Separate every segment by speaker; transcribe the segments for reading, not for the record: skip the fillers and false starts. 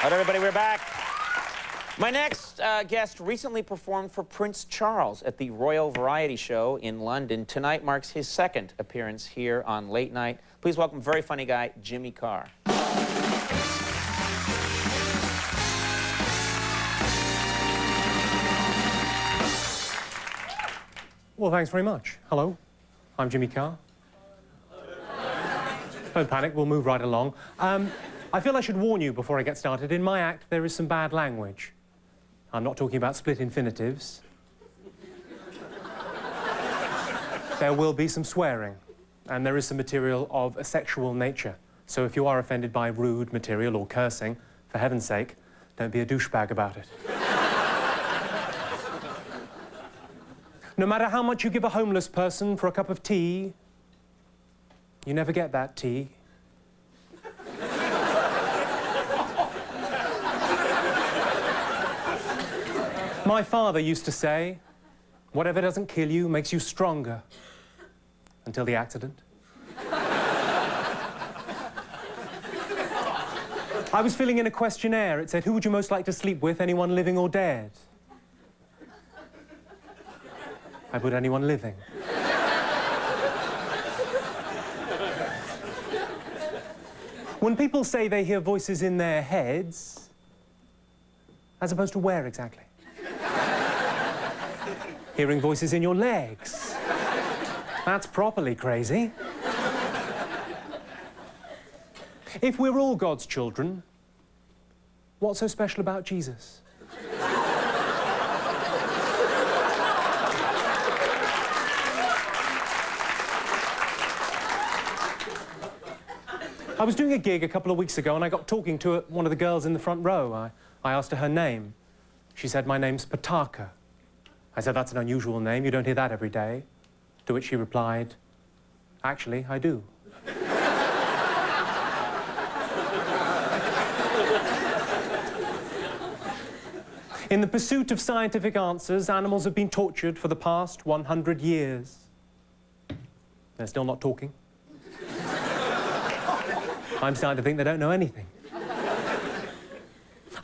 Speaker 1: All right, everybody, we're back. My next guest recently performed for Prince Charles at the Royal Variety Show in London. Tonight marks his second appearance here on Late Night. Please welcome very funny guy, Jimmy Carr.
Speaker 2: Well, thanks very much. Hello, I'm Jimmy Carr. Don't panic, we'll move right along. I feel I should warn you before I get started. In my act, there is some bad language. I'm not talking about split infinitives. There will be some swearing, and there is some material of a sexual nature. So if you are offended by rude material or cursing, for heaven's sake, don't be a douchebag about it. No matter how much you give a homeless person for a cup of tea, you never get that tea. My father used to say, whatever doesn't kill you makes you stronger. Until the accident. I was filling in a questionnaire. It said, who would you most like to sleep with, anyone living or dead? I put anyone living. When people say they hear voices in their heads, as opposed to where exactly? Hearing voices in your legs. That's properly crazy. If we're all God's children, what's so special about Jesus? I was doing a gig a couple of weeks ago and I got talking to one of the girls in the front row. I asked her her name. She said, my name's Pataka. I said, that's an unusual name, you don't hear that every day. To which she replied, actually, I do. In the pursuit of scientific answers, animals have been tortured for the past 100 years. They're still not talking. I'm starting to think they don't know anything.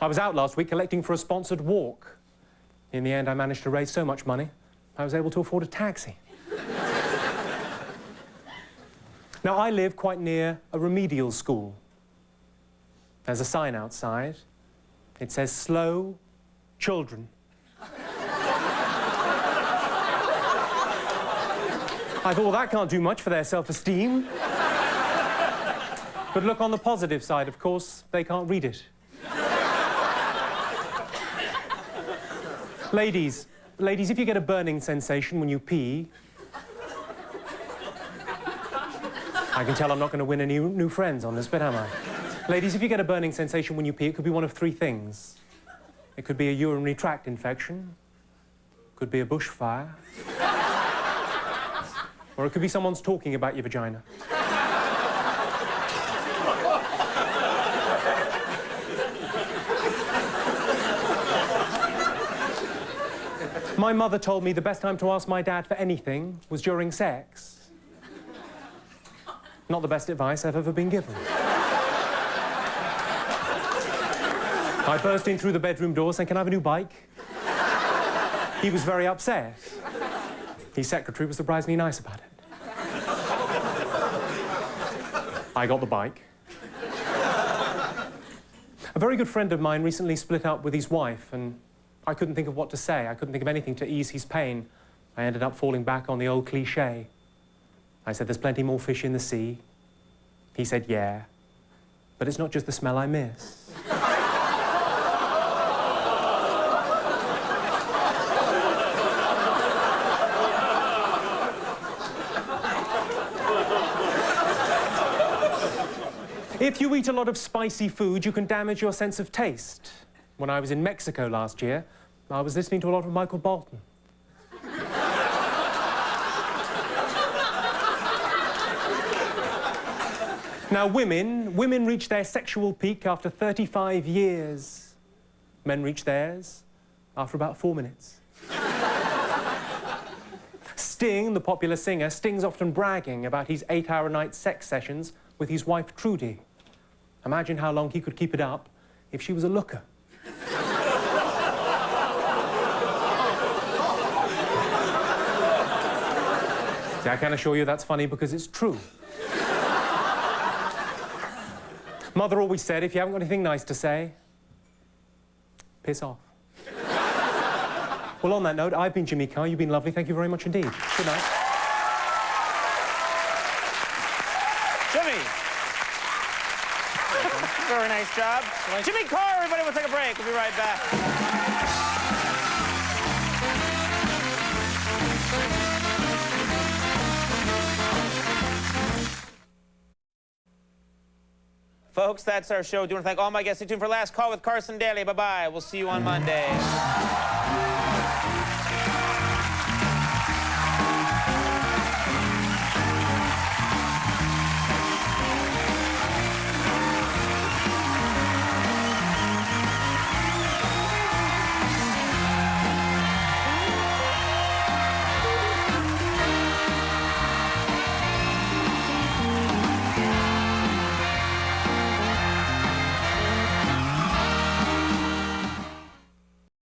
Speaker 2: I was out last week collecting for a sponsored walk. In the end, I managed to raise so much money, I was able to afford a taxi. Now, I live quite near a remedial school. There's a sign outside. It says, slow children. I thought, well, that can't do much for their self-esteem. But look on the positive side, of course, they can't read it. Ladies, if you get a burning sensation when you pee, I can tell I'm not going to win any new friends on this bit, am I? Ladies, if you get a burning sensation when you pee, it could be one of three things. It could be a urinary tract infection, could be a bushfire, or it could be someone's talking about your vagina. My mother told me the best time to ask my dad for anything was during sex. Not the best advice I've ever been given. I burst in through the bedroom door saying, can I have a new bike? He was very upset. His secretary was surprisingly nice about it. I got the bike. A very good friend of mine recently split up with his wife, and I couldn't think of what to say. I couldn't think of anything to ease his pain. I ended up falling back on the old cliché. I said, there's plenty more fish in the sea. He said, yeah. But it's not just the smell I miss. If you eat a lot of spicy food, you can damage your sense of taste. When I was in Mexico last year, I was listening to a lot of Michael Bolton. Now, women reach their sexual peak after 35 years. Men reach theirs after about 4 minutes. Sting, the popular singer, Sting's often bragging about his 8-hour-a-night sex sessions with his wife, Trudy. Imagine how long he could keep it up if she was a looker. See, I can assure you that's funny because it's true. Mother always said, if you haven't got anything nice to say, piss off. Well, on that note, I've been Jimmy Carr. You've been lovely. Thank you very much indeed. Good night.
Speaker 1: Jimmy. Very nice job. Jimmy Carr, everybody, we'll take a break. We'll be right back. Folks, that's our show. Do want to thank all my guests. Stay tuned for Last Call with Carson Daly. Bye-bye. We'll see you on Monday.